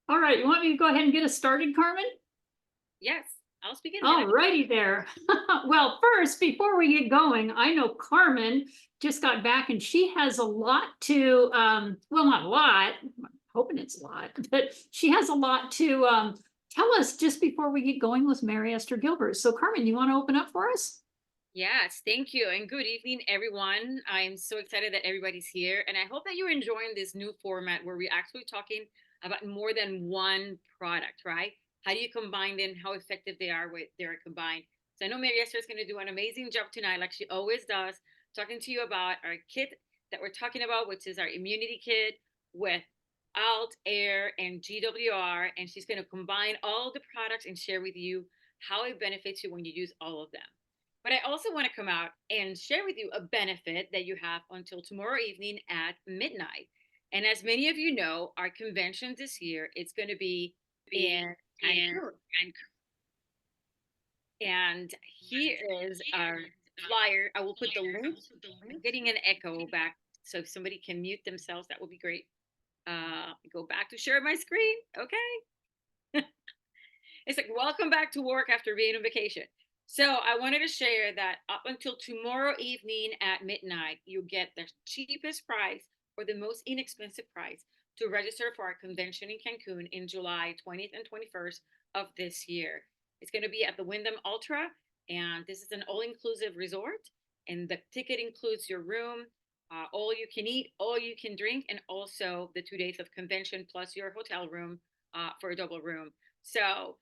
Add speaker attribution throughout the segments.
Speaker 1: All right, you want me to go ahead and get us started, Carmen?
Speaker 2: Yes, I'll speak in a
Speaker 1: All
Speaker 2: minute.
Speaker 1: righty there. Well, first, before we get going, I know Carmen just got back and she has a lot to, well, not a lot, I'm hoping it's a lot, but she has a lot to tell us just before we get going with Mary Esther Gilbert. So Carmen, you want to open up for us?
Speaker 2: Yes, thank you. And good evening, everyone. I'm so excited that everybody's here. And I hope that you're enjoying this new format where we're actually talking about more than one product, right? How do you combine them? How effective they are with they're combined. So I know Mary Esther is going to do an amazing job tonight, like she always does, talking to you about our kit that we're talking about, which is our immunity kit with Alt, Air, and GWR. And she's going to combine all the products and share with you how it benefits you when you use all of them. But I also want to come out and share with you a benefit that you have until tomorrow evening at midnight. And as many of you know, our convention this year, it's going to be in Cancun. And here is our flyer. I will put the link. I'm getting an echo back. So if somebody can mute themselves, that would be great. Go back to share my screen. Okay. It's like, welcome back to work after being on vacation. So I wanted to share that up until tomorrow evening at midnight, you get the cheapest price or the most inexpensive price to register for our convention in Cancun in July 20th and 21st of this year. It's going to be at the Wyndham Ultra, and this is an all-inclusive resort. And the ticket includes your room, all you can eat, all you can drink, and also the 2 days of convention plus your hotel room for a double room. So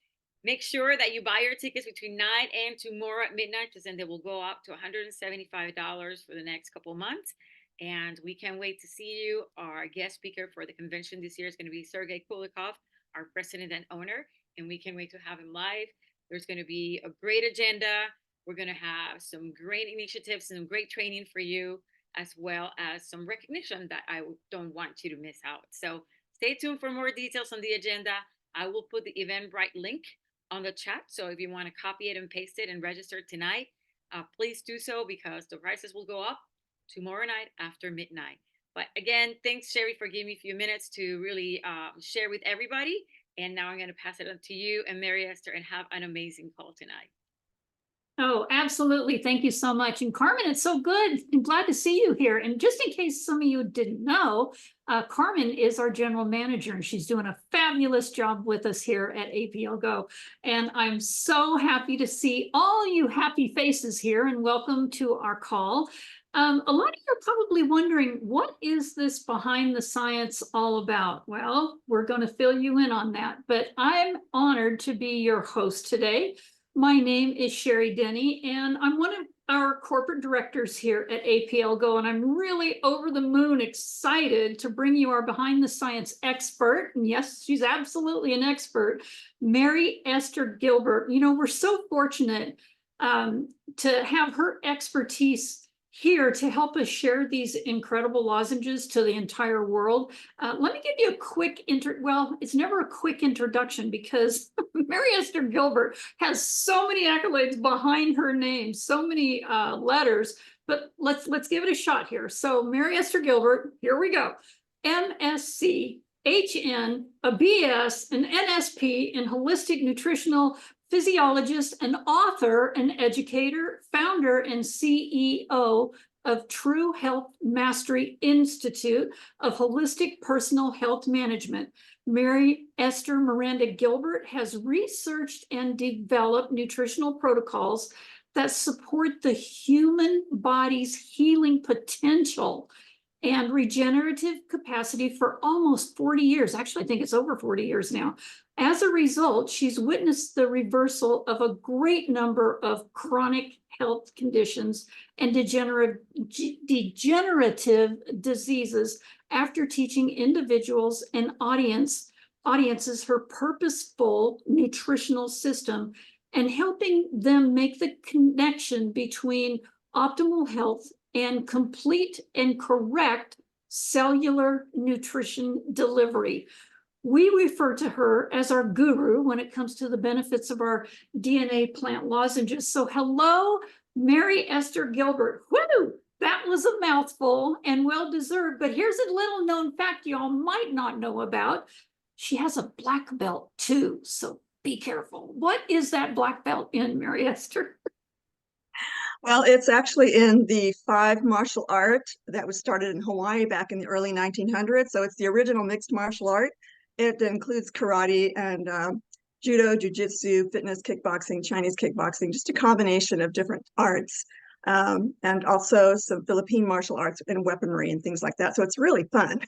Speaker 2: make sure that you buy your tickets between 9 and tomorrow at midnight, because then they will go up to $175 for the next couple of months. And we can't wait to see you. Our guest speaker for the convention this year is going to be Sergey Kulikov, our president and owner. And we can't wait to have him live. There's going to be a great agenda. We're going to have some great initiatives, some great training for you, as well as some recognition that I don't want you to miss out. So stay tuned for more details on the agenda. I will put the Eventbrite link on the chat. So if you want to copy it and paste it and register tonight, please do so because the prices will go up tomorrow night after midnight. But again, thanks, Sherry, for giving me a few minutes to really share with everybody. And now I'm going to pass it on to you and Mary Esther and have an amazing call tonight.
Speaker 1: Oh, absolutely. Thank you so much. And Carmen, it's so good. I'm glad to see you here. And just in case some of you didn't know, Carmen is our general manager, and she's doing a fabulous job with us here at APL Go. And I'm so happy to see all you happy faces here, and welcome to our call. A lot of you are probably wondering, what is this behind the science all about? Well, we're going to fill you in on that, but I'm honored to be your host today. My name is Sherry Denny, and I'm one of our corporate directors here at APL Go, and I'm really over the moon excited to bring you our behind the science expert. And yes, she's absolutely an expert, Mary Esther Gilbert. You know, we're so fortunate to have her expertise here to help us share these incredible lozenges to the entire world. Let me give you a quick well, it's never a quick introduction because Mary Esther Gilbert has so many accolades behind her name, so many letters, but let's give it a shot here. So Mary Esther Gilbert, here we go. MSc, HN, a BS, an NSP in holistic nutritional physiologist, an author, an educator, founder, and CEO of True Health Mastery Institute of Holistic Personal Health Management. Mary Esther Miranda Gilbert has researched and developed nutritional protocols that support the human body's healing potential and regenerative capacity for almost 40 years. Actually, I think it's over 40 years now. As a result, she's witnessed the reversal of a great number of chronic health conditions and degenerative diseases after teaching individuals and audiences her purposeful nutritional system and helping them make the connection between optimal health and complete and correct cellular nutrition delivery. We refer to her as our guru when it comes to the benefits of our DNA plant lozenges. So hello, Mary Esther Gilbert. Woo! That was a mouthful and well deserved, but here's a little known fact y'all might not know about. She has a black belt too, so be careful. What is that black belt in, Mary Esther?
Speaker 3: Well, it's actually in the 5 martial art that was started in Hawaii back in the early 1900s. So it's the original mixed martial art. It includes karate and judo, jujitsu, fitness, kickboxing, Chinese kickboxing, just a combination of different arts. And also some Philippine martial arts and weaponry and things like that. So it's really fun.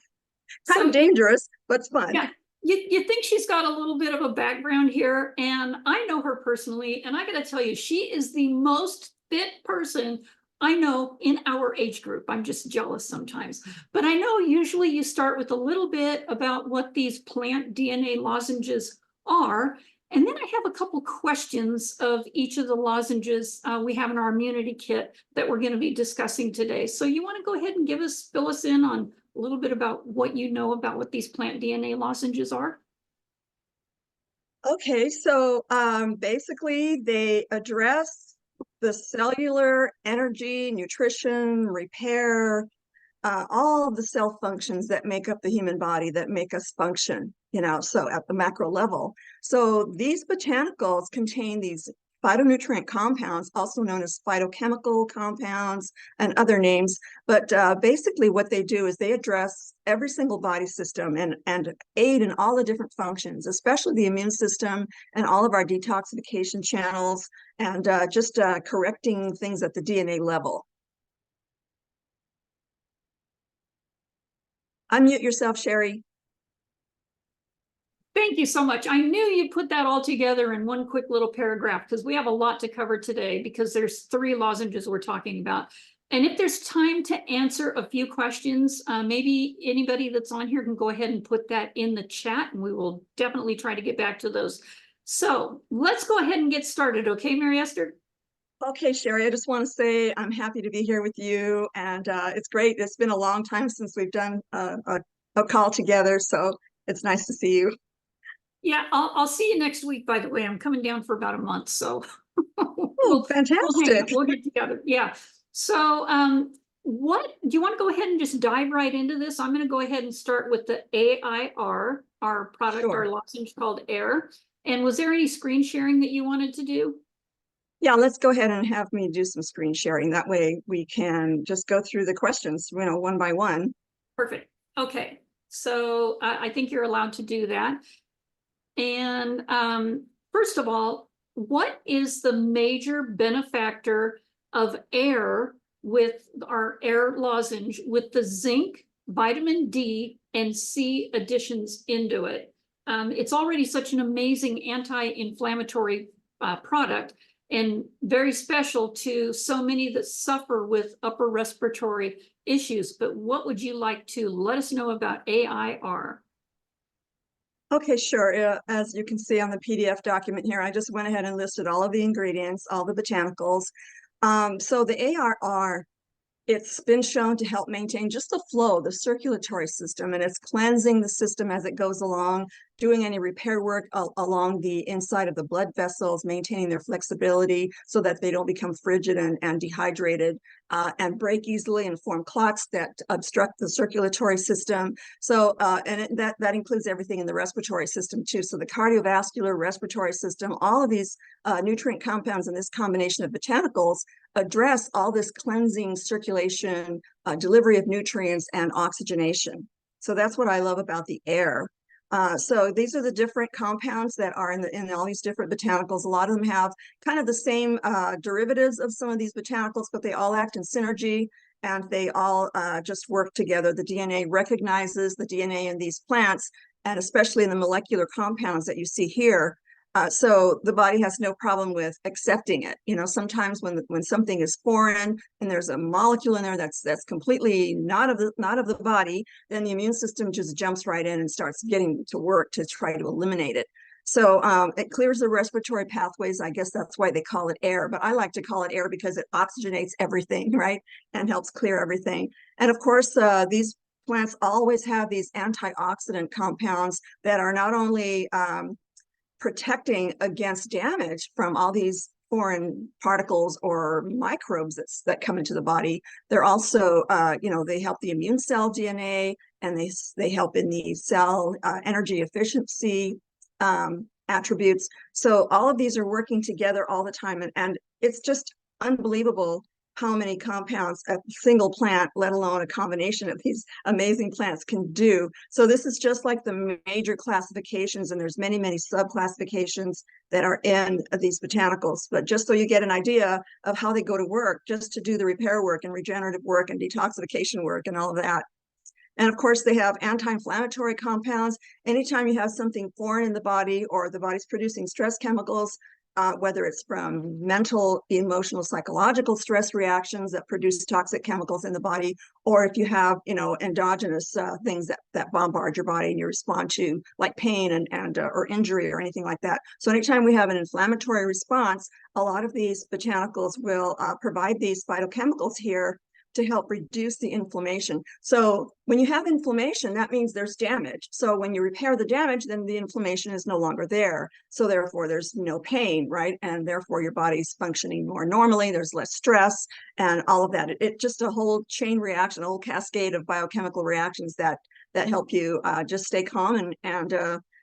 Speaker 3: Kind of dangerous, but it's fun.
Speaker 1: Yeah, you think she's got a little bit of a background here, and I know her personally, and I gotta tell you, she is the most fit person I know in our age group. I'm just jealous sometimes. But I know usually you start with a little bit about what these plant DNA lozenges are. And then I have a couple questions of each of the lozenges we have in our immunity kit that we're going to be discussing today. So you want to go ahead and fill us in on a little bit about what you know about what these plant DNA lozenges are?
Speaker 3: Okay, so basically they address the cellular energy, nutrition, repair, all of the cell functions that make up the human body that make us function, so at the macro level. So these botanicals contain these phytonutrient compounds, also known as phytochemical compounds and other names. But basically what they do is they address every single body system and aid in all the different functions, especially the immune system and all of our detoxification channels and just correcting things at the DNA level. Unmute yourself, Sherry.
Speaker 1: Thank you so much. I knew you'd put that all together in one quick little paragraph because we have a lot to cover today because there's 3 lozenges we're talking about. And if there's time to answer a few questions, maybe anybody that's on here can go ahead and put that in the chat and we will definitely try to get back to those. So let's go ahead and get started. Okay, Mary Esther?
Speaker 3: Okay, Sherry, I just want to say I'm happy to be here with you. And it's great. It's been a long time since we've done a call together. So it's nice to see you.
Speaker 1: Yeah, I'll see you next week, by the way. I'm coming down for about a month, so
Speaker 3: Oh, fantastic.
Speaker 1: we'll get together. Yeah. So what do you want to go ahead and just dive right into this? I'm going to go ahead and start with the AIR, our product,
Speaker 3: Sure.
Speaker 1: our lozenge called AIR. And was there any screen sharing that you wanted to do?
Speaker 3: Yeah, let's go ahead and have me do some screen sharing. That way we can just go through the questions, one by one.
Speaker 1: Perfect. Okay. So I think you're allowed to do that. And first of all, what is the major benefactor of air with our air lozenge with the zinc, vitamin D, and C additions into it? It's already such an amazing anti-inflammatory product and very special to so many that suffer with upper respiratory issues. But what would you like to let us know about AIR?
Speaker 3: Okay, sure. As you can see on the PDF document here, I just went ahead and listed all of the ingredients, all the botanicals. So the ARR, it's been shown to help maintain just the flow, the circulatory system, and it's cleansing the system as it goes along, doing any repair work along the inside of the blood vessels, maintaining their flexibility so that they don't become frigid and dehydrated and break easily and form clots that obstruct the circulatory system. So, that includes everything in the respiratory system too. So the cardiovascular, respiratory system, all of these nutrient compounds in this combination of botanicals address all this cleansing, circulation, delivery of nutrients, and oxygenation. So that's what I love about the air. So these are the different compounds that are in all these different botanicals. A lot of them have kind of the same derivatives of some of these botanicals, but they all act in synergy and they all just work together. The DNA recognizes the DNA in these plants, and especially in the molecular compounds that you see here. So the body has no problem with accepting it. Sometimes when something is foreign and there's a molecule in there that's completely not of the body, then the immune system just jumps right in and starts getting to work to try to eliminate it. So it clears the respiratory pathways. I guess that's why they call it air, but I like to call it air because it oxygenates everything, right? And helps clear everything. And of course, these plants always have these antioxidant compounds that are not only protecting against damage from all these foreign particles or microbes that come into the body. They're also, they help the immune cell DNA, and they help in the cell energy efficiency attributes. So all of these are working together all the time, and it's just unbelievable how many compounds a single plant, let alone a combination of these amazing plants, can do. So this is just like the major classifications, and there's many, many sub-classifications that are in these botanicals. But just so you get an idea of how they go to work, just to do the repair work and regenerative work and detoxification work and all of that. And of course, they have anti-inflammatory compounds. Anytime you have something foreign in the body, or the body's producing stress chemicals, whether it's from mental, emotional, psychological stress reactions that produce toxic chemicals in the body, or if you have, endogenous things that bombard your body and you respond to, like pain and or injury or anything like that. So anytime we have an inflammatory response, a lot of these botanicals will provide these phytochemicals here to help reduce the inflammation. So when you have inflammation, that means there's damage. So when you repair the damage, then the inflammation is no longer there. So therefore there's no pain, right? And therefore your body's functioning more normally, there's less stress and all of that. It just a whole chain reaction, a whole cascade of biochemical reactions that help you just stay calm and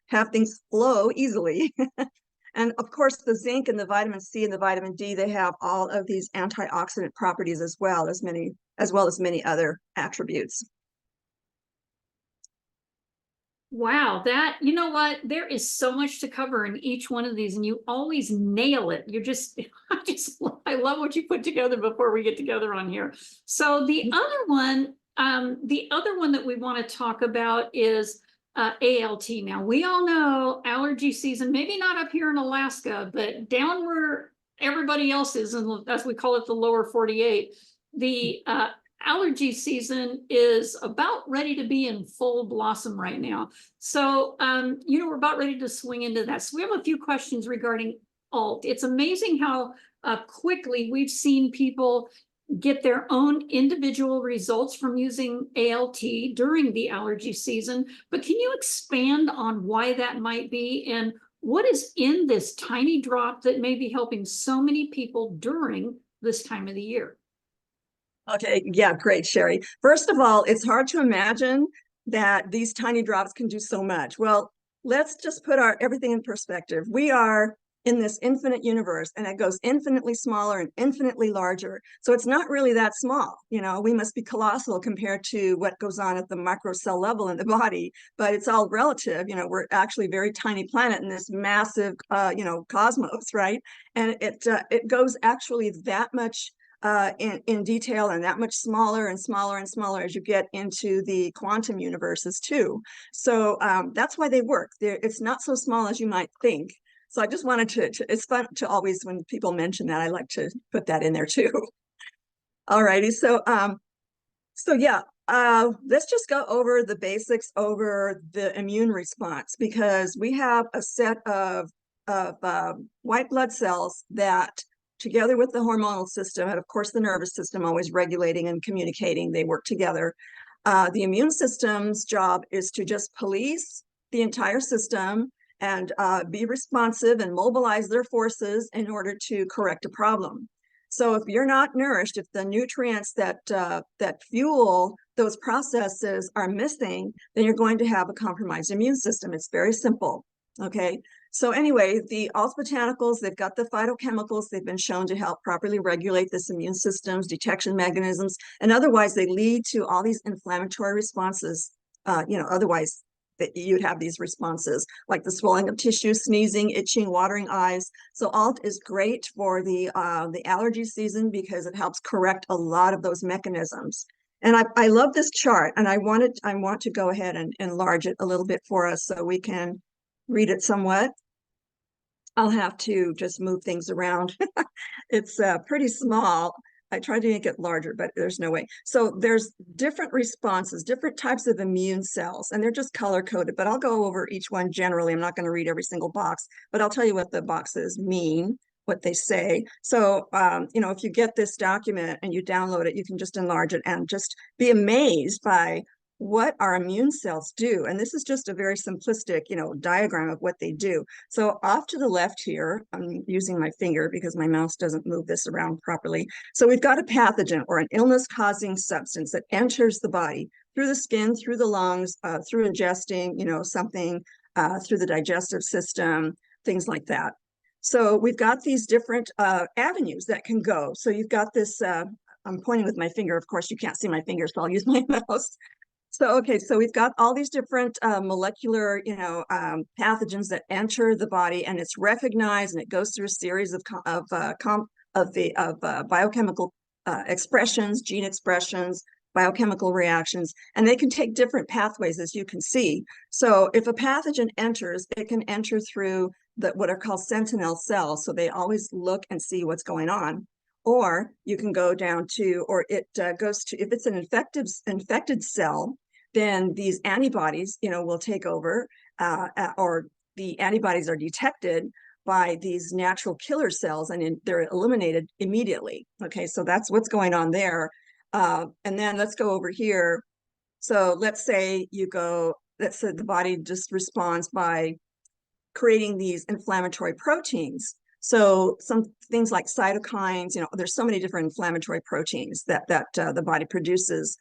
Speaker 3: have things flow easily. And of course, the zinc and the vitamin C and the vitamin D, they have all of these antioxidant properties as well as many other attributes.
Speaker 1: Wow, you know what? There is so much to cover in each one of these, and you always nail it. I love what you put together before we get together on here. So the other one that we want to talk about is ALT. Now, we all know allergy season, maybe not up here in Alaska, but down where everybody else is, and as we call it, the lower 48, the allergy season is about ready to be in full blossom right now. So, we're about ready to swing into that. So we have a few questions regarding ALT. It's amazing how quickly we've seen people get their own individual results from using ALT during the allergy season. But can you expand on why that might be, and what is in this tiny drop that may be helping so many people during this time of the year?
Speaker 3: Okay, yeah, great, Sherry. First of all, it's hard to imagine that these tiny drops can do so much. Well, let's just put everything in perspective. We are in this infinite universe, and it goes infinitely smaller and infinitely larger. So it's not really that small. We must be colossal compared to what goes on at the micro cell level in the body, but it's all relative. We're actually a very tiny planet in this massive, cosmos, right? And it goes actually that much in detail, and that much smaller and smaller and smaller as you get into the quantum universes too. So that's why they work. It's not so small as you might think. So I just wanted to it's fun to always, when people mention that, I like to put that in there too. All righty. So yeah, let's just go over the basics over the immune response, because we have a set of white blood cells that, together with the hormonal system and of course the nervous system, always regulating and communicating, they work together. The immune system's job is to just police the entire system and be responsive and mobilize their forces in order to correct a problem. So if you're not nourished, if the nutrients that fuel those processes are missing, then you're going to have a compromised immune system. It's very simple. Okay. So anyway, the alt botanicals, they've got the phytochemicals. They've been shown to help properly regulate this immune system's detection mechanisms, and otherwise they lead to all these inflammatory responses. Otherwise that you'd have these responses like the swelling of tissue, sneezing, itching, watering eyes. So alt is great for the allergy season because it helps correct a lot of those mechanisms. And I love this chart, and I want to go ahead and enlarge it a little bit for us so we can read it somewhat. I'll have to just move things around. It's pretty small. I tried to make it larger, but there's no way. So there's different responses, different types of immune cells, and they're just color coded, but I'll go over each one generally. I'm not going to read every single box, but I'll tell you what the boxes mean, what they say. So, if you get this document and you download it, you can just enlarge it and just be amazed by what our immune cells do. And this is just a very simplistic, diagram of what they do. So off to the left here, I'm using my finger because my mouse doesn't move this around properly. So we've got a pathogen or an illness-causing substance that enters the body through the skin, through the lungs, through ingesting, something, through the digestive system, things like that. So we've got these different avenues that can go. So you've got this, I'm pointing with my finger. Of course, you can't see my fingers, so I'll use my mouse. So, okay, so we've got all these different molecular, pathogens that enter the body, and it's recognized, and it goes through a series of biochemical expressions, gene expressions, biochemical reactions, and they can take different pathways, as you can see. So, if a pathogen enters, it can enter through what are called sentinel cells. So they always look and see what's going on. Or you can go down to, or it goes to, if it's an infected cell, then these antibodies, will take over, or the antibodies are detected by these natural killer cells, and they're eliminated immediately. Okay, so that's what's going on there. And then let's go over here. So let's say the body just responds by creating these inflammatory proteins. So some things like cytokines, there's so many different inflammatory proteins that the body produces,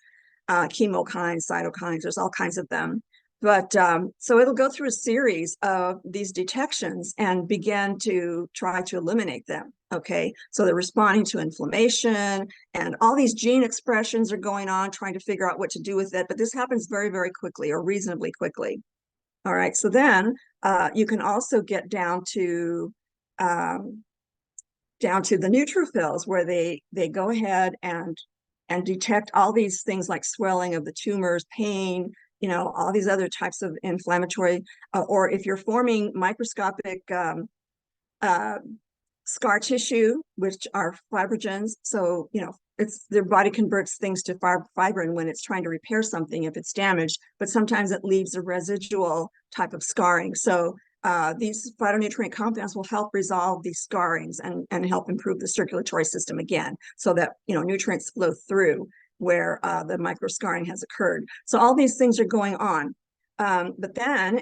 Speaker 3: chemokines, cytokines, there's all kinds of them. But so it'll go through a series of these detections and begin to try to eliminate them. Okay, so they're responding to inflammation, and all these gene expressions are going on, trying to figure out what to do with it. But this happens very, very quickly, or reasonably quickly. All right, so then you can also get down to the neutrophils, where they go ahead and detect all these things like swelling of the tumors, pain, all these other types of inflammatory, or if you're forming microscopic scar tissue, which are fibrogens. So, their body converts things to fibrin when it's trying to repair something if it's damaged, but sometimes it leaves a residual type of scarring. So these phytonutrient compounds will help resolve these scarrings and help improve the circulatory system again, so that nutrients flow through where the microscarring has occurred. So all these things are going on. But then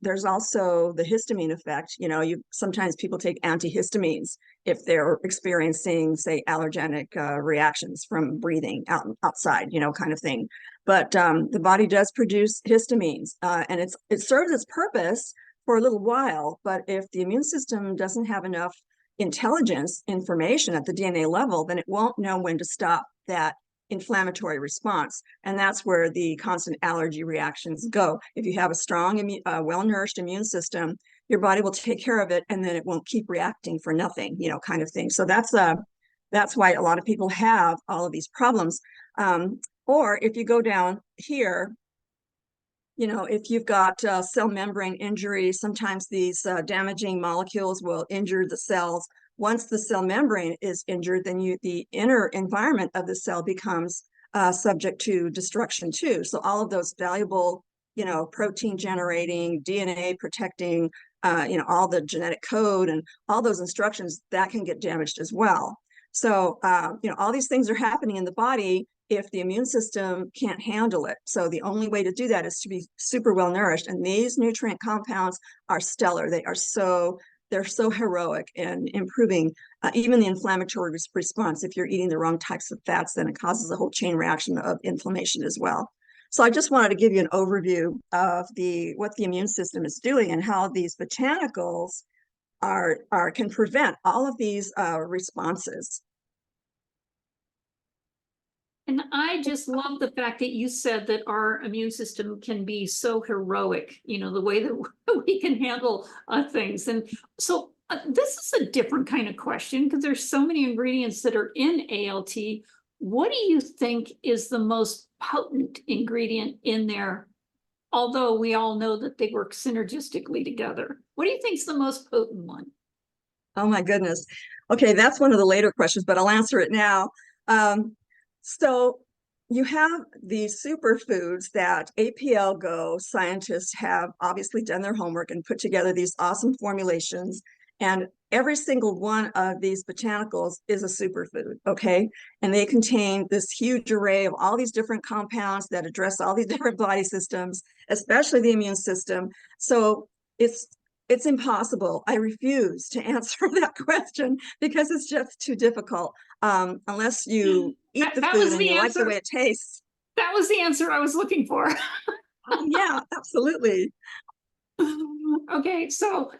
Speaker 3: there's also the histamine effect. Sometimes people take antihistamines if they're experiencing, say, allergenic reactions from breathing outside, kind of thing. But the body does produce histamines, and it serves its purpose for a little while. But if the immune system doesn't have enough information at the DNA level, then it won't know when to stop that inflammatory response. And that's where the constant allergy reactions go. If you have a strong, well-nourished immune system, your body will take care of it, and then it won't keep reacting for nothing, kind of thing. So that's why a lot of people have all of these problems. Or if you go down here, if you've got cell membrane injury, sometimes these damaging molecules will injure the cells. Once the cell membrane is injured, then the inner environment of the cell becomes subject to destruction too. So all of those valuable, protein generating, DNA protecting, all the genetic code and all those instructions, that can get damaged as well. So, all these things are happening in the body if the immune system can't handle it. So the only way to do that is to be super well nourished. And these nutrient compounds are stellar. They're so heroic in improving even the inflammatory response. If you're eating the wrong types of fats, then it causes a whole chain reaction of inflammation as well. So I just wanted to give you an overview of what the immune system is doing and how these botanicals can prevent all of these responses.
Speaker 1: And I just love the fact that you said that our immune system can be so heroic, the way that we can handle things. And so this is a different kind of question, because there's so many ingredients that are in ALT. What do you think is the most potent ingredient in there? Although we all know that they work synergistically together. What do you think is the most potent one?
Speaker 3: Oh my goodness. Okay, that's one of the later questions, but I'll answer it now. So you have these superfoods that APL Go scientists have obviously done their homework and put together these awesome formulations. And every single one of these botanicals is a superfood, okay? And they contain this huge array of all these different compounds that address all these different body systems, especially the immune system. So it's impossible. I refuse to answer that question because it's just too difficult. Unless you eat the
Speaker 1: That
Speaker 3: food
Speaker 1: was
Speaker 3: and
Speaker 1: the
Speaker 3: you like the
Speaker 1: answer.
Speaker 3: way it tastes.
Speaker 1: That was the answer I was looking for.
Speaker 3: Oh, yeah, absolutely.
Speaker 1: Okay, so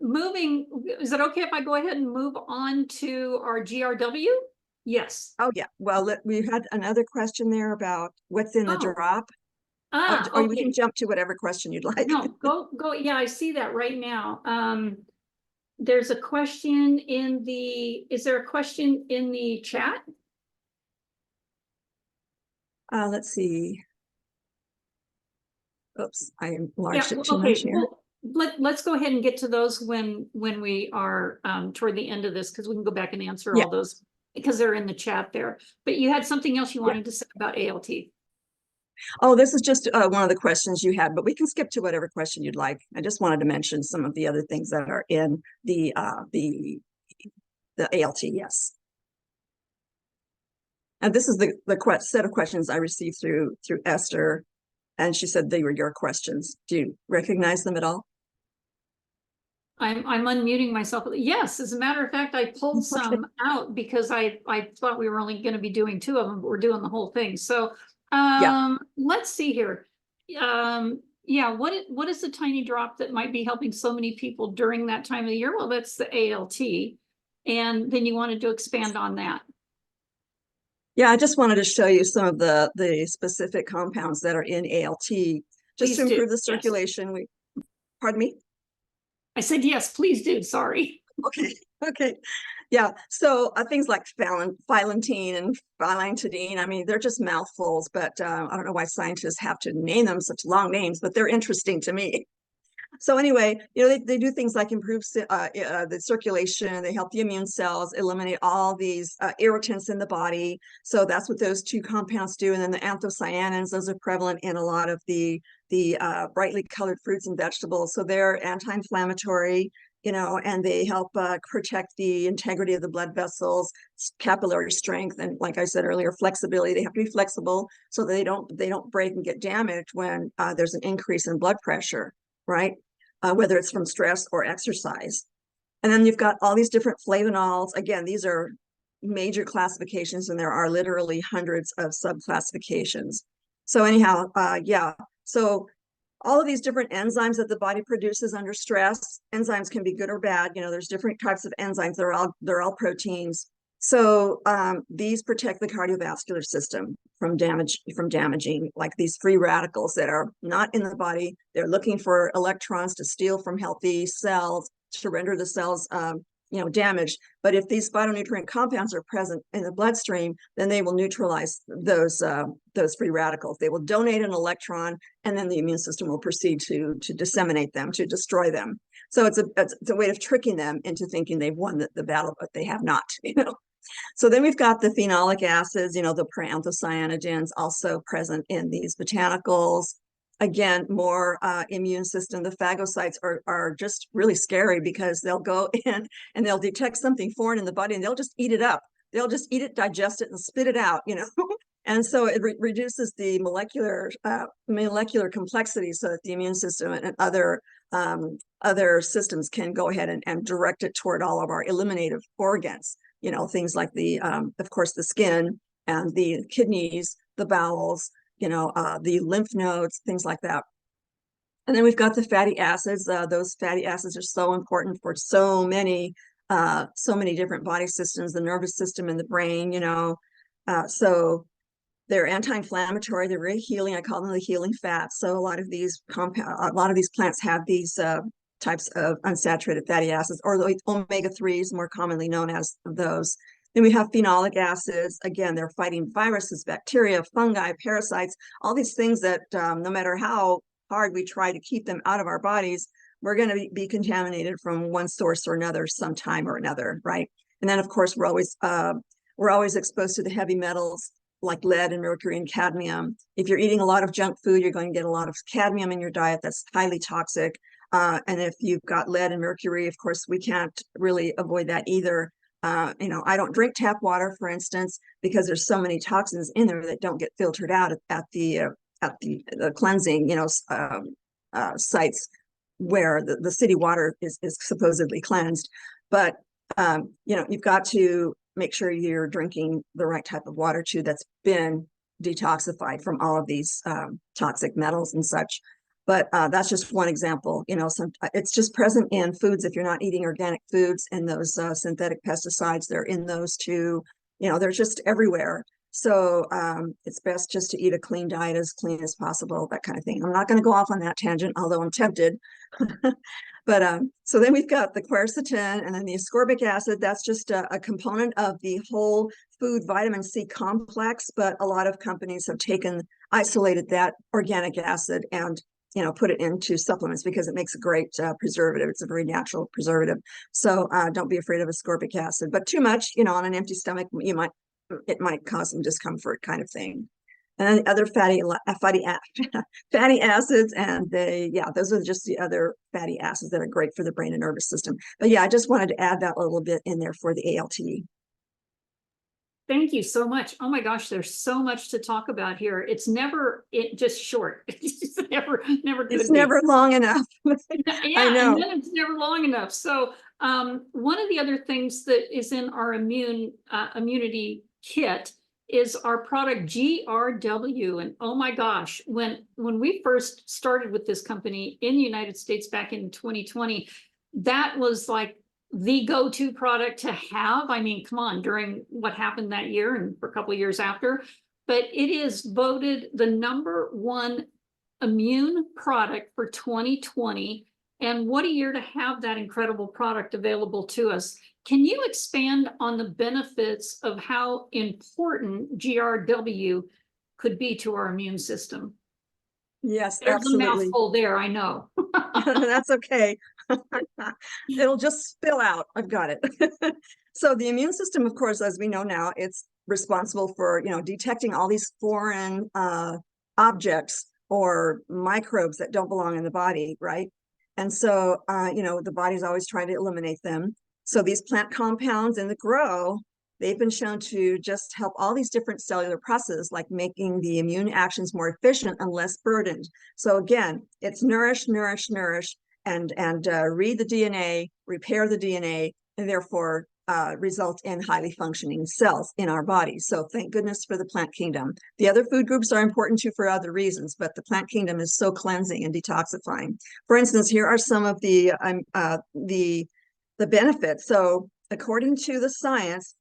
Speaker 1: moving, is it okay if I go ahead and move on to our GRW? Yes.
Speaker 3: Oh, yeah. Well, we had another question there about what's in the
Speaker 1: Oh,
Speaker 3: drop. Or we can
Speaker 1: okay.
Speaker 3: jump to whatever question you'd like.
Speaker 1: No, go. Yeah, I see that right now. There's a question in the, is there a question in the chat?
Speaker 3: Let's see. Oops, I
Speaker 1: Yeah,
Speaker 3: enlarged it too much
Speaker 1: okay,
Speaker 3: here.
Speaker 1: well, let's go ahead and get to those when we are toward the end of this, because we can go back and answer
Speaker 3: Yeah.
Speaker 1: all those because they're in the chat there. But you had something else you
Speaker 3: Yeah.
Speaker 1: wanted to say about ALT.
Speaker 3: Oh, this is just one of the questions you had, but we can skip to whatever question you'd like. I just wanted to mention some of the other things that are in the ALT. Yes. And this is the set of questions I received through Esther, and she said they were your questions. Do you recognize them at all?
Speaker 1: I'm unmuting myself. Yes, as a matter of fact, I pulled some out because I thought we were only going to be doing two of them, but we're doing the whole thing. So
Speaker 3: Yeah.
Speaker 1: let's see here. Yeah, what is the tiny drop that might be helping so many people during that time of the year? Well, that's the ALT. And then you wanted to expand on that.
Speaker 3: Yeah, I just wanted to show you some of the specific compounds that are in ALT just to
Speaker 1: Please do.
Speaker 3: improve the
Speaker 1: Yes.
Speaker 3: circulation. Pardon me?
Speaker 1: I said, yes, please do. Sorry.
Speaker 3: Okay. Okay. Yeah. So things like phylantine and phylantidine, I mean, they're just mouthfuls, but I don't know why scientists have to name them such long names, but they're interesting to me. So anyway, you know, they do things like improve the circulation, they help the immune cells, eliminate all these irritants in the body. So that's what those two compounds do. And then the anthocyanins, those are prevalent in a lot of the brightly colored fruits and vegetables. So they're anti-inflammatory, you know, and they help protect the integrity of the blood vessels, capillary strength, and like I said earlier, flexibility. They have to be flexible so they don't break and get damaged when there's an increase in blood pressure, right? Whether it's from stress or exercise. And then you've got all these different flavonols. Again, these are major classifications, and there are literally hundreds of subclassifications. So anyhow, yeah. So all of these different enzymes that the body produces under stress, enzymes can be good or bad. You know, there's different types of enzymes. They're all proteins. So these protect the cardiovascular system from damaging, like these free radicals that are not in the body. They're looking for electrons to steal from healthy cells to render the cells you know, damaged. But if these phytonutrient compounds are present in the bloodstream, then they will neutralize those free radicals. They will donate an electron, and then the immune system will proceed to disseminate them, to destroy them. So it's a way of tricking them into thinking they've won the battle, but they have not, you know. So then we've got the phenolic acids, you know, the proanthocyanidins also present in these botanicals. Again, more immune system. The phagocytes are just really scary because they'll go in and they'll detect something foreign in the body and they'll just eat it up. They'll just eat it, digest it, and spit it out, you know. And so it reduces the molecular complexity so that the immune system and other systems can go ahead and direct it toward all of our eliminative organs. You know, things like of course, the skin and the kidneys, the bowels, you know, the lymph nodes, things like that. And then we've got the fatty acids. Those fatty acids are so important for so many different body systems, the nervous system and the brain, you know. So they're anti-inflammatory. They're very healing. I call them the healing fats. So a lot of these plants have these types of unsaturated fatty acids, or the omega-3s, more commonly known as those. Then we have phenolic acids. Again, they're fighting viruses, bacteria, fungi, parasites, all these things that no matter how hard we try to keep them out of our bodies, we're going to be contaminated from one source or another sometime or another, right? And then, of course, we're always exposed to the heavy metals like lead and mercury and cadmium. If you're eating a lot of junk food, you're going to get a lot of cadmium in your diet. That's highly toxic. And if you've got lead and mercury, of course, we can't really avoid that either. You know, I don't drink tap water, for instance, because there's so many toxins in there that don't get filtered out at the cleansing, you know, sites where the city water is supposedly cleansed. But you know, you've got to make sure you're drinking the right type of water too, that's been detoxified from all of these toxic metals and such. But that's just one example. You know, it's just present in foods. If you're not eating organic foods, and those synthetic pesticides, they're in those too. You know, they're just everywhere. So it's best just to eat a clean diet, as clean as possible, that kind of thing. I'm not going to go off on that tangent, although I'm tempted. But so then we've got the quercetin, and then the ascorbic acid. That's just a component of the whole food vitamin C complex. But a lot of companies have isolated that organic acid and, you know, put it into supplements because it makes a great preservative. It's a very natural preservative. So don't be afraid of ascorbic acid. But too much, you know, on an empty stomach, it might cause some discomfort, kind of thing. And then other fatty acids, and those are just the other fatty acids that are great for the brain and nervous system. But yeah, I just wanted to add that a little bit in there for the ALT.
Speaker 1: Thank you so much. Oh my gosh, there's so much to talk about here. It's never just short. It's never good.
Speaker 3: It's never long enough.
Speaker 1: Yeah,
Speaker 3: I know.
Speaker 1: and then it's never long enough. So one of the other things that is in our immunity kit is our product GRW. And oh my gosh, when we first started with this company in the United States back in 2020, that was like the go-to product to have. I mean, come on, during what happened that year and for a couple of years after. But it is voted the #1 immune product for 2020. And what a year to have that incredible product available to us. Can you expand on the benefits of how important GRW could be to our immune system?
Speaker 3: Yes,
Speaker 1: There's
Speaker 3: absolutely.
Speaker 1: a mouthful there, I know.
Speaker 3: That's okay. It'll just spill out. I've got it. So the immune system, of course, as we know now, it's responsible for, you know, detecting all these foreign objects or microbes that don't belong in the body, right? And so, you know, the body's always trying to eliminate them. So these plant compounds in the grow, they've been shown to just help all these different cellular processes, like making the immune actions more efficient and less burdened. So again, it's nourish, nourish, nourish, and read the DNA, repair the DNA, and therefore result in highly functioning cells in our bodies. So thank goodness for the plant kingdom. The other food groups are important too for other reasons, but the plant kingdom is so cleansing and detoxifying. For instance, here are some of the benefits. So according to the science,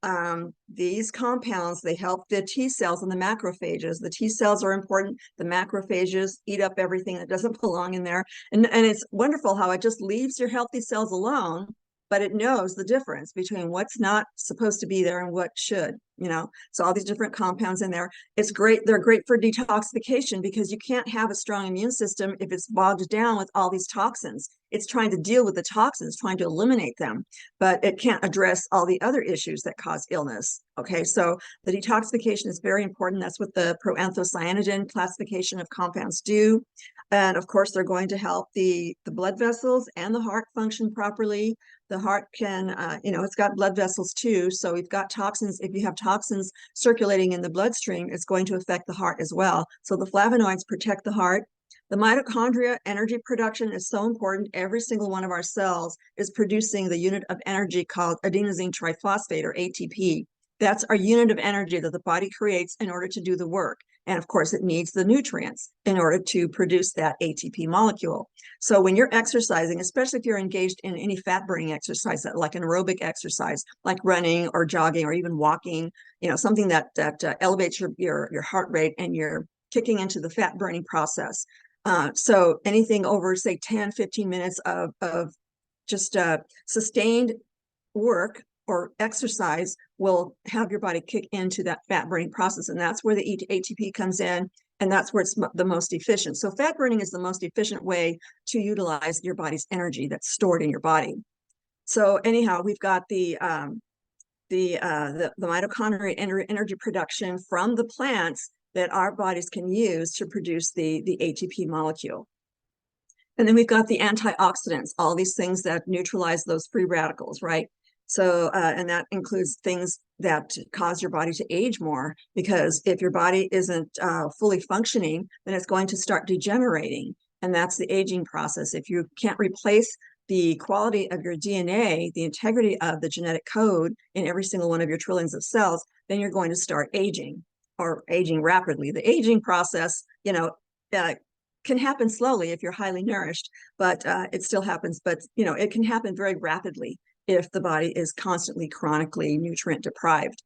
Speaker 3: these compounds, they help the T cells and the macrophages. The T cells are important. The macrophages eat up everything that doesn't belong in there. And it's wonderful how it just leaves your healthy cells alone, but it knows the difference between what's not supposed to be there and what should, you know. So all these different compounds in there. It's great. They're great for detoxification because you can't have a strong immune system if it's bogged down with all these toxins. It's trying to deal with the toxins, trying to eliminate them, but it can't address all the other issues that cause illness. Okay, so the detoxification is very important. That's what the proanthocyanidin classification of compounds do. And of course, they're going to help the blood vessels and the heart function properly. The heart can, you know, it's got blood vessels too. So we've got toxins. If you have toxins circulating in the bloodstream, it's going to affect the heart as well. So the flavonoids protect the heart. The mitochondria energy production is so important. Every single one of our cells is producing the unit of energy called adenosine triphosphate, or ATP. That's our unit of energy that the body creates in order to do the work. And of course, it needs the nutrients in order to produce that ATP molecule. So when you're exercising, especially if you're engaged in any fat burning exercise, like an aerobic exercise, like running or jogging or even walking, you know, something that elevates your heart rate and you're kicking into the fat burning process. So anything over, say, 10, 15 minutes of just sustained work or exercise will have your body kick into that fat burning process. And that's where the ATP comes in. And that's where it's the most efficient. So fat burning is the most efficient way to utilize your body's energy that's stored in your body. So anyhow, we've got the mitochondrial energy production from the plants that our bodies can use to produce the ATP molecule. And then we've got the antioxidants, all these things that neutralize those free radicals, right? So, and that includes things that cause your body to age more, because if your body isn't fully functioning, then it's going to start degenerating. And that's the aging process. If you can't replace the quality of your DNA, the integrity of the genetic code in every single one of your trillions of cells, then you're going to start aging, or aging rapidly. The aging process, can happen slowly if you're highly nourished, but it still happens. But, it can happen very rapidly if the body is constantly chronically nutrient deprived.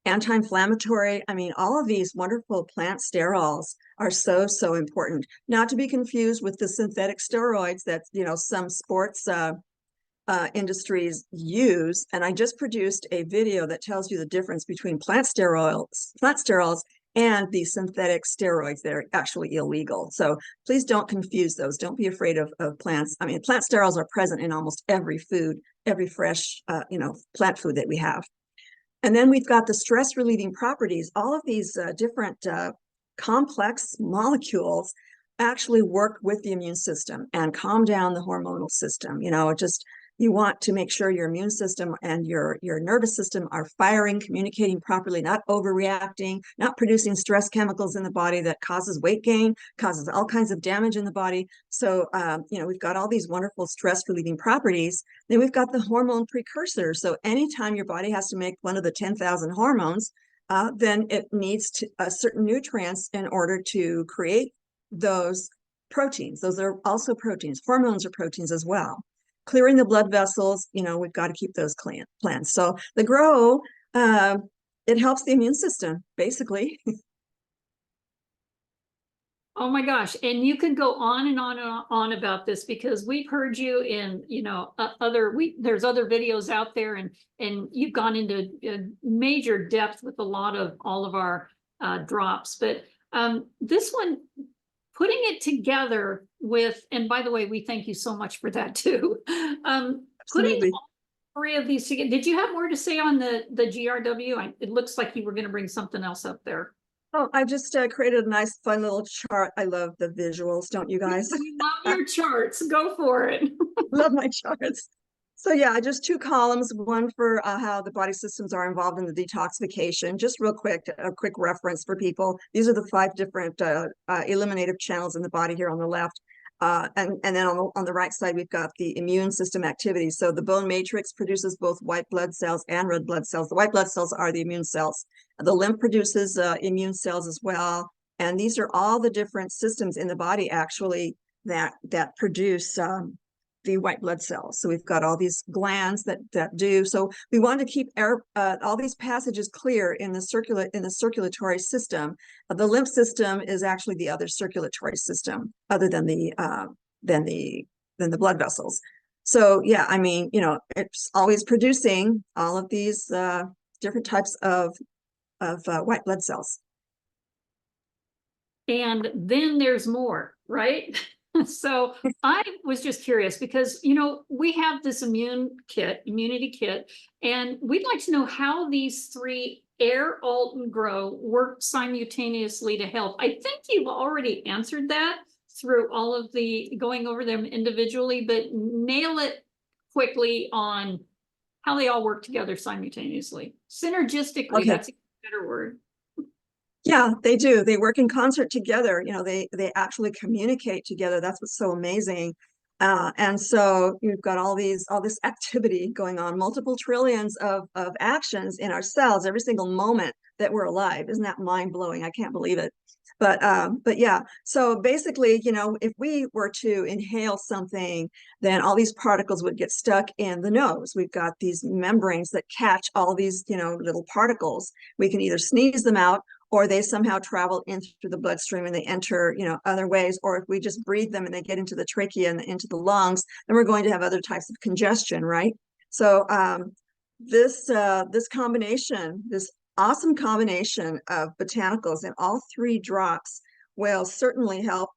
Speaker 3: Anti-inflammatory, I mean, all of these wonderful plant sterols are so, so important, not to be confused with the synthetic steroids that, some sports industries use. And I just produced a video that tells you the difference between plant sterols and the synthetic steroids that are actually illegal. So please don't confuse those. Don't be afraid of plants. I mean, plant sterols are present in almost every food, every fresh, plant food that we have. And then we've got the stress relieving properties. All of these different complex molecules actually work with the immune system and calm down the hormonal system. You want to make sure your immune system and your nervous system are firing, communicating properly, not overreacting, not producing stress chemicals in the body that causes weight gain, causes all kinds of damage in the body. So, we've got all these wonderful stress relieving properties. Then we've got the hormone precursors. So anytime your body has to make one of the 10,000 hormones, then it needs certain nutrients in order to create those proteins. Those are also proteins. Hormones are proteins as well. Clearing the blood vessels, we've got to keep those clean. So the grow, it helps the immune system, basically.
Speaker 1: Oh my gosh. And you could go on and on and on about this, because we've heard you in, there's other videos out there, and you've gone into major depth with all of our drops. But this one, putting it together with, and by the way, we thank you so much for that too. Putting all three of these together. Did you have more to say on the GRW? It looks like you were going to bring something else up there.
Speaker 3: Oh, I just created a nice, fun little chart. I love the visuals, don't you guys?
Speaker 1: We love your charts. Go for it.
Speaker 3: Love my charts. So yeah, just two columns, one for how the body systems are involved in the detoxification. Just real quick, a quick reference for people. These are the 5 different eliminative channels in the body here on the left. And then on the right side, we've got the immune system activity. So the bone matrix produces both white blood cells and red blood cells. The white blood cells are the immune cells. The lymph produces immune cells as well. And these are all the different systems in the body actually that produce the white blood cells. So we've got all these glands that do. So we want to keep all these passages clear in the circulatory system. The lymph system is actually the other circulatory system, other than the blood vessels. So yeah, I mean, it's always producing all of these different types of white blood cells.
Speaker 1: And then there's more, right? So I was just curious because, we have this immunity kit, and we'd like to know how these 3 air, alt, and grow work simultaneously to help. I think you've already answered that through all of going over them individually, but nail it quickly on how they all work together simultaneously. Synergistically,
Speaker 3: Okay.
Speaker 1: that's a better word.
Speaker 3: Yeah, they do. They work in concert together. They actually communicate together. That's what's so amazing. And so you've got all this activity going on, multiple trillions of actions in our cells every single moment that we're alive. Isn't that mind blowing? I can't believe it. But yeah, so basically, if we were to inhale something, then all these particles would get stuck in the nose. We've got these membranes that catch all these, little particles. We can either sneeze them out, or they somehow travel in through the bloodstream and they enter, other ways. Or if we just breathe them and they get into the trachea and into the lungs, then we're going to have other types of congestion, right? So this combination, this awesome combination of botanicals in all 3 drops will certainly help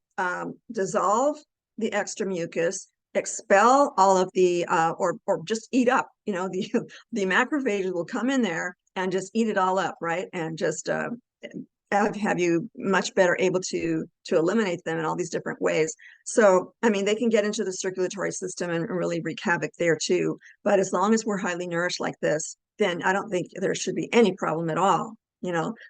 Speaker 3: dissolve the extra mucus, expel all of the or just eat up, the macrophages will come in there and just eat it all up, right? And just have you much better able to eliminate them in all these different ways. So, I mean, they can get into the circulatory system and really wreak havoc there too. But as long as we're highly nourished like this, then I don't think there should be any problem at all.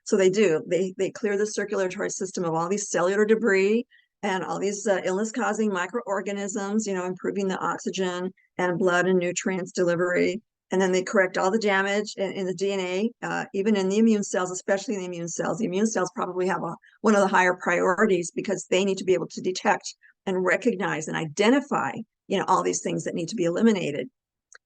Speaker 3: So they do. They clear the circulatory system of all these cellular debris and all these illness-causing microorganisms. Improving the oxygen and blood and nutrients delivery. And then they correct all the damage in the DNA, even in the immune cells, especially in the immune cells. The immune cells probably have one of the higher priorities because they need to be able to detect and recognize and identify, all these things that need to be eliminated.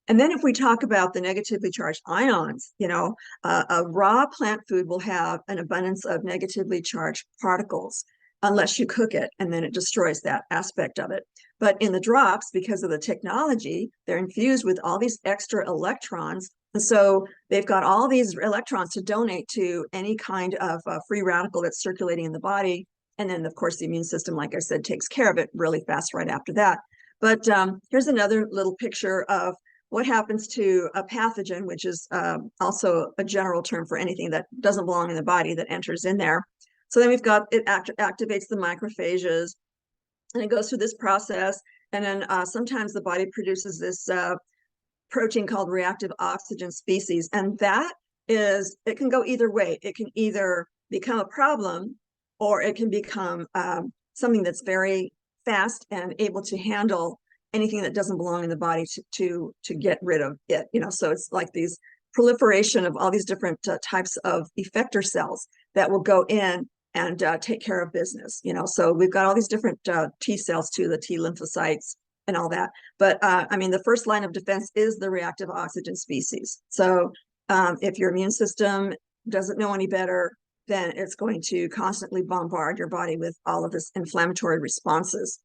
Speaker 3: And then if we talk about the negatively charged ions, a raw plant food will have an abundance of negatively charged particles unless you cook it, and then it destroys that aspect of it. But in the drops, because of the technology, they're infused with all these extra electrons. And so they've got all these electrons to donate to any kind of free radical that's circulating in the body. And then, of course, the immune system, like I said, takes care of it really fast right after that. But here's another little picture of what happens to a pathogen, which is also a general term for anything that doesn't belong in the body that enters in there. So then we've got, it activates the macrophages, and it goes through this process. And then sometimes the body produces this protein called reactive oxygen species. And it can go either way. It can either become a problem, or it can become something that's very fast and able to handle anything that doesn't belong in the body to get rid of it. So it's like these proliferation of all these different types of effector cells that will go in and take care of business. So we've got all these different T cells too, the T lymphocytes and all that. But I mean, the first line of defense is the reactive oxygen species. So if your immune system doesn't know any better, then it's going to constantly bombard your body with all of this inflammatory responses.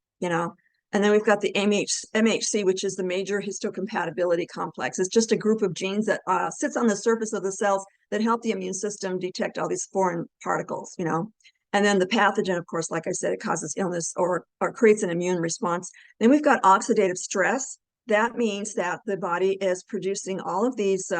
Speaker 3: And then we've got the MHC, which is the major histocompatibility complex. It's just a group of genes that sits on the surface of the cells that help the immune system detect all these foreign particles, And then the pathogen, of course, like I said, it causes illness or creates an immune response. Then we've got oxidative stress. That means that the body is producing all of these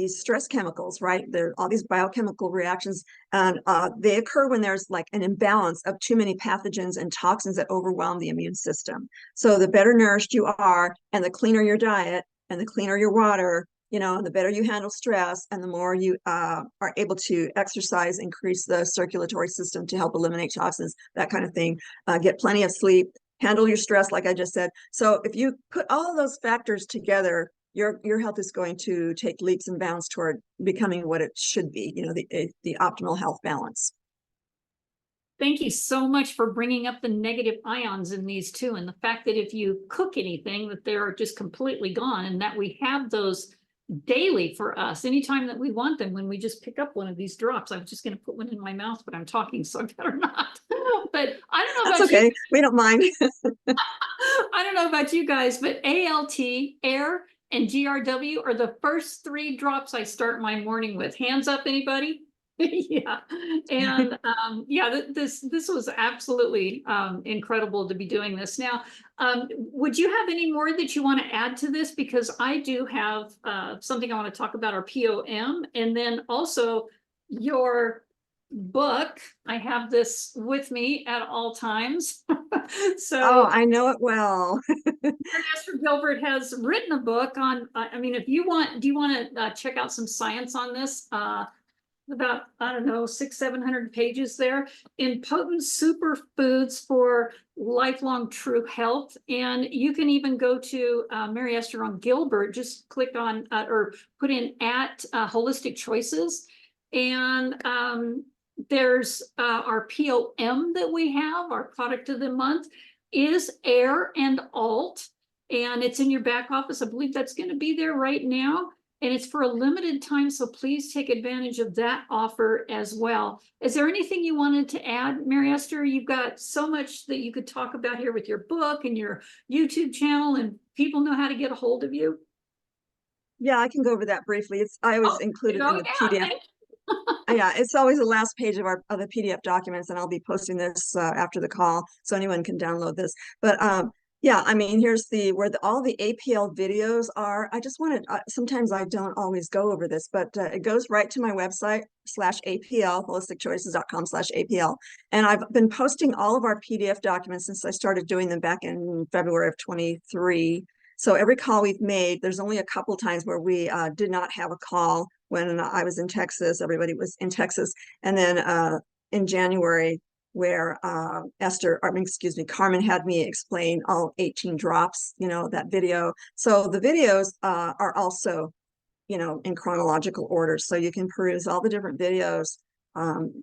Speaker 3: stress chemicals, right? There are all these biochemical reactions, and they occur when there's like an imbalance of too many pathogens and toxins that overwhelm the immune system. So the better nourished you are, and the cleaner your diet, and the cleaner your water, and the better you handle stress, and the more you are able to exercise, increase the circulatory system to help eliminate toxins, that kind of thing. Get plenty of sleep, handle your stress, like I just said. So if you put all of those factors together, your health is going to take leaps and bounds toward becoming what it should be, the optimal health balance.
Speaker 1: Thank you so much for bringing up the negative ions in these too, and the fact that if you cook anything, that they're just completely gone, and that we have those daily for us anytime that we want them. When we just pick up one of these drops, I was just going to put one in my mouth, but I'm talking, so I better not. But I don't know
Speaker 3: That's
Speaker 1: about
Speaker 3: okay.
Speaker 1: you.
Speaker 3: We don't mind.
Speaker 1: I don't know about you guys, but ALT, air, and GRW are the first 3 drops I start my morning with. Hands up, anybody? Yeah. And yeah, this was absolutely incredible to be doing this. Now, would you have any more that you want to add to this? Because I do have something I want to talk about, our POM, and then also your book. I have this with me at all times. So
Speaker 3: I know it well.
Speaker 1: Esther Gilbert has written a book on, I mean, if you want, do you want to check out some science on this? About, I don't know, 600-700 pages there in potent superfoods for lifelong true health. And you can even go to Mary Esther on Gilbert, just click on or put in at Holistic Choices. And there's our POM that we have, our product of the month is Air and Alt. And it's in your back office. I believe that's going to be there right now. And it's for a limited time, so please take advantage of that offer as well. Is there anything you wanted to add, Mary Esther? You've got so much that you could talk about here with your book and your YouTube channel, and people know how to get a hold of you.
Speaker 3: Yeah, I can go over that briefly. I always include it in the PDF. Yeah, it's always the last page of the PDF documents, and I'll be posting this after the call, so anyone can download this. But Yeah, I mean, here's where all the APL videos are. I just wanted, sometimes I don't always go over this, but it goes right to my website /APL, holisticchoices.com/APL. And I've been posting all of our PDF documents since I started doing them back in February of 23. So every call we've made, there's only a couple times where we did not have a call when I was in Texas, everybody was in Texas. And then in January, where Carmen had me explain all 18 drops, that video. So the videos are also, in chronological order. So you can peruse all the different videos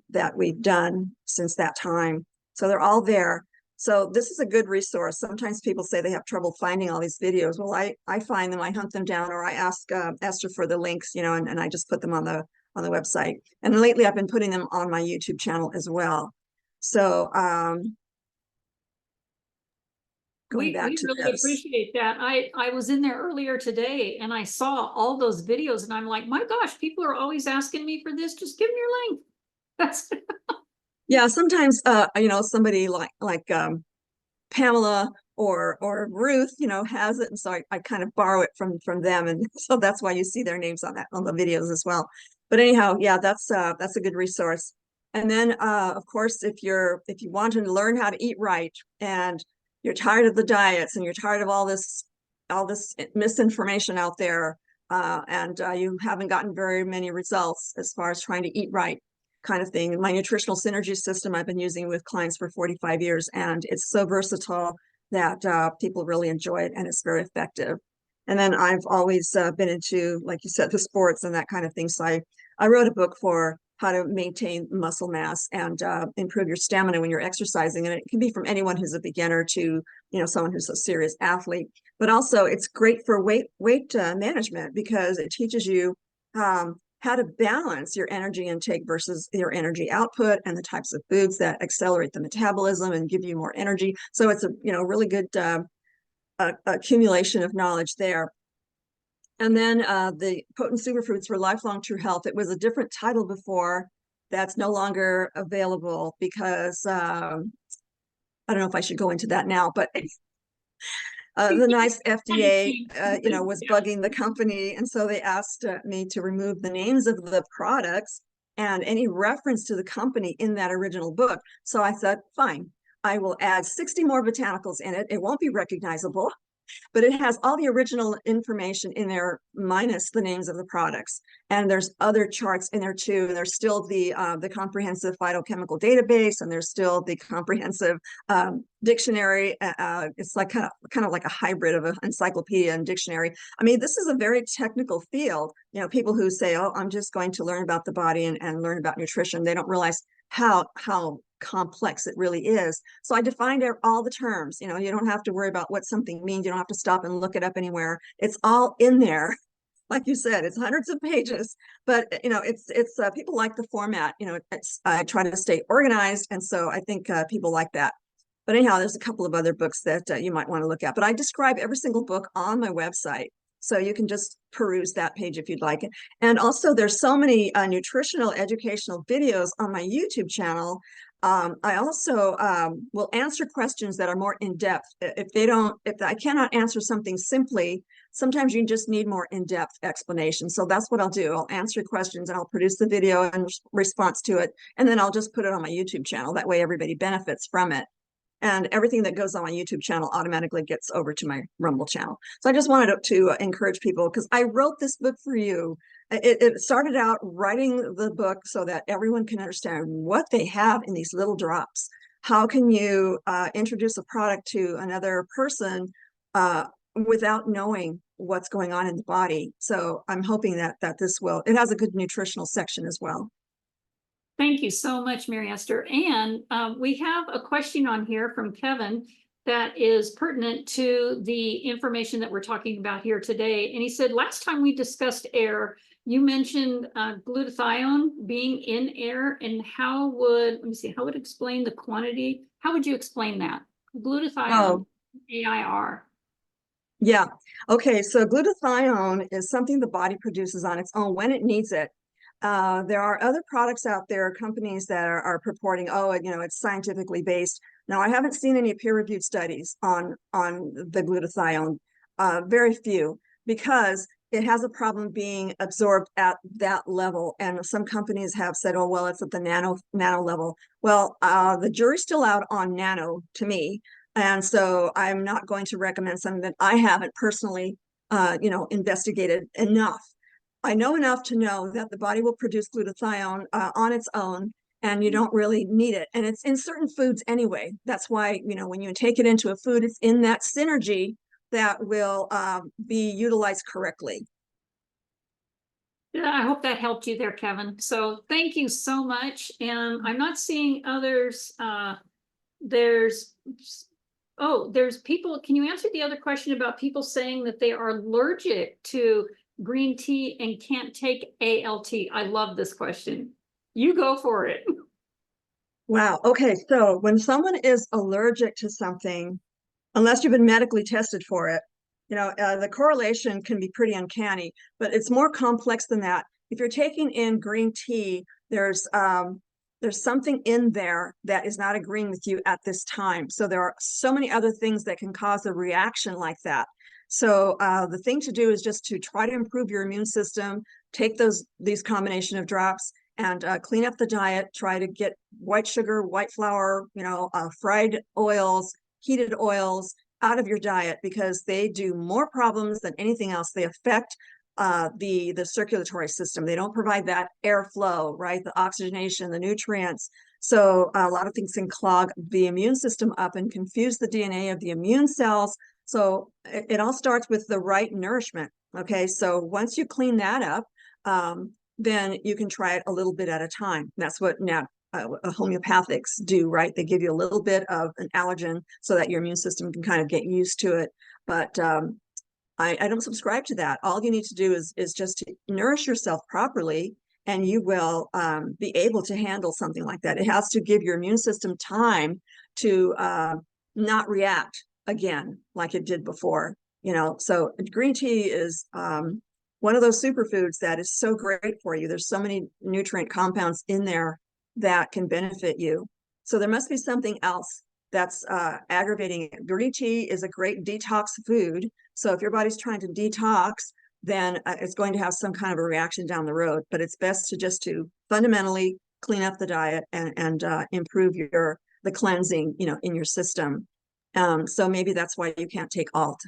Speaker 3: that we've done since that time. So they're all there. So this is a good resource. Sometimes people say they have trouble finding all these videos. Well, I find them, I hunt them down, or I ask Esther for the links, and I just put them on the website. And lately I've been putting them on my YouTube channel as well. So going back
Speaker 1: We
Speaker 3: to
Speaker 1: really
Speaker 3: this.
Speaker 1: appreciate that. I was in there earlier today and I saw all those videos and I'm like, my gosh, people are always asking me for this. Just give me your link. That's
Speaker 3: Yeah, sometimes somebody like Pamela or Ruth, has it, and so I kind of borrow it from them, and so that's why you see their names on the videos as well. But anyhow, yeah, that's a good resource. And then of course, if you want to learn how to eat right, and you're tired of the diets, and you're tired of all this misinformation out there, and you haven't gotten very many results as far as trying to eat right, kind of thing. My nutritional synergy system I've been using with clients for 45 years, and it's so versatile that people really enjoy it, and it's very effective. And then I've always been into, like you said, the sports and that kind of thing. So I wrote a book for how to maintain muscle mass and improve your stamina when you're exercising. And it can be from anyone who's a beginner to, someone who's a serious athlete. But also it's great for weight management, because it teaches you how to balance your energy intake versus your energy output, and the types of foods that accelerate the metabolism and give you more energy. So it's a really good accumulation of knowledge there. And then the Potent Superfoods for Lifelong True Health. It was a different title before. That's no longer available because I don't know if I should go into that now, but the nice FDA, was bugging the company. And so they asked me to remove the names of the products and any reference to the company in that original book. So I said, fine, I will add 60 more botanicals in it. It won't be recognizable, but it has all the original information in there minus the names of the products. And there's other charts in there too. And there's still the comprehensive phytochemical database, and there's still the comprehensive dictionary. It's like kind of like a hybrid of an encyclopedia and dictionary. I mean, this is a very technical field. People who say, oh, I'm just going to learn about the body and learn about nutrition, they don't realize how complex it really is. So I defined all the terms. You don't have to worry about what something means. You don't have to stop and look it up anywhere. It's all in there. Like you said, it's hundreds of pages, but it's people like the format. I try to stay organized, and so I think people like that. But anyhow, there's a couple of other books that you might want to look at, but I describe every single book on my website, so you can just peruse that page if you'd like it. And also, there's so many nutritional educational videos on my YouTube channel. I also will answer questions that are more in depth. If I cannot answer something simply, sometimes you just need more in-depth explanation. So that's what I'll do. I'll answer questions and I'll produce the video in response to it. And then I'll just put it on my YouTube channel. That way everybody benefits from it. And everything that goes on my YouTube channel automatically gets over to my Rumble channel. So I just wanted to encourage people, because I wrote this book for you. It started out writing the book so that everyone can understand what they have in these little drops. How can you introduce a product to another person without knowing what's going on in the body? So I'm hoping that it has a good nutritional section as well.
Speaker 1: Thank you so much, Mary Esther. And we have a question on here from Kevin that is pertinent to the information that we're talking about here today. And he said, last time we discussed air, you mentioned glutathione being in air, and how would explain the quantity? How would you explain that? Glutathione, AIR.
Speaker 3: Yeah. Okay. So glutathione is something the body produces on its own when it needs it. There are other products out there, companies that are purporting, it's scientifically based. Now, I haven't seen any peer-reviewed studies on the glutathione, very few, because it has a problem being absorbed at that level. And some companies have said, oh, well, it's at the nano level. Well, the jury's still out on nano to me. And so I'm not going to recommend something that I haven't personally, investigated enough. I know enough to know that the body will produce glutathione on its own, and you don't really need it. And it's in certain foods anyway. That's why, when you take it into a food, it's in that synergy that will be utilized correctly.
Speaker 1: Yeah, I hope that helped you there, Kevin. So thank you so much. And I'm not seeing others. There's people. Can you answer the other question about people saying that they are allergic to green tea and can't take ALT? I love this question. You go for it.
Speaker 3: Wow. Okay. So when someone is allergic to something, unless you've been medically tested for it, the correlation can be pretty uncanny, but it's more complex than that. If you're taking in green tea, there's something in there that is not agreeing with you at this time. So there are so many other things that can cause a reaction like that. So the thing to do is just to try to improve your immune system, take these combination of drops, and clean up the diet. Try to get white sugar, white flour, fried oils, heated oils out of your diet, because they do more problems than anything else. They affect the circulatory system. They don't provide that airflow, right? The oxygenation, the nutrients. So a lot of things can clog the immune system up and confuse the DNA of the immune cells. So it all starts with the right nourishment. Okay, so once you clean that up, then you can try it a little bit at a time. That's what homeopathics do, right? They give you a little bit of an allergen so that your immune system can kind of get used to it. But I don't subscribe to that. All you need to do is just to nourish yourself properly, and you will be able to handle something like that. It has to give your immune system time to not react again like it did before. So green tea is one of those superfoods that is so great for you. There's so many nutrient compounds in there that can benefit you. So there must be something else that's aggravating it. Green tea is a great detox food. So if your body's trying to detox, then it's going to have some kind of a reaction down the road. But it's best to fundamentally clean up the diet and improve the cleansing, in your system. So maybe that's why you can't take alt.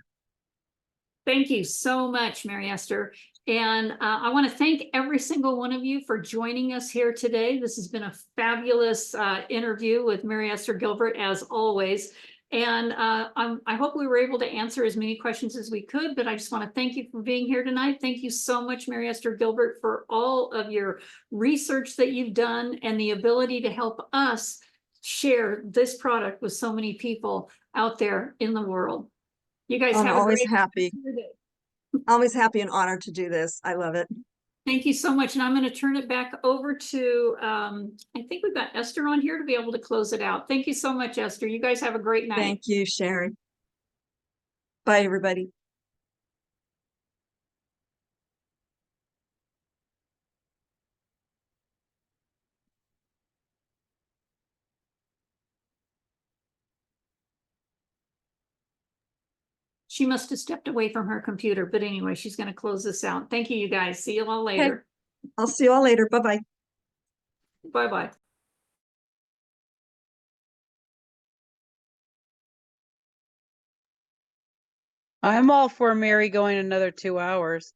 Speaker 1: Thank you so much, Mary Esther. And I want to thank every single one of you for joining us here today. This has been a fabulous interview with Mary Esther Gilbert, as always. And I hope we were able to answer as many questions as we could, but I just want to thank you for being here tonight. Thank you so much, Mary Esther Gilbert, for all of your research that you've done and the ability to help us share this product with so many people out there in the world. You guys
Speaker 3: I'm
Speaker 1: have
Speaker 3: always
Speaker 1: a great
Speaker 3: happy. Always happy and honored to do this. I love it.
Speaker 1: Thank you so much. And I'm going to turn it back over to, I think we've got Esther on here to be able to close it out. Thank you so much, Esther. You guys have a great night.
Speaker 3: Thank you, Sherry. Bye, everybody.
Speaker 1: She must have stepped away from her computer, but anyway, she's going to close this out. Thank you, you guys. See you all later.
Speaker 3: Okay. I'll see you all later. Bye-bye.
Speaker 1: Bye-bye.
Speaker 4: I'm all for Mary going another 2 hours.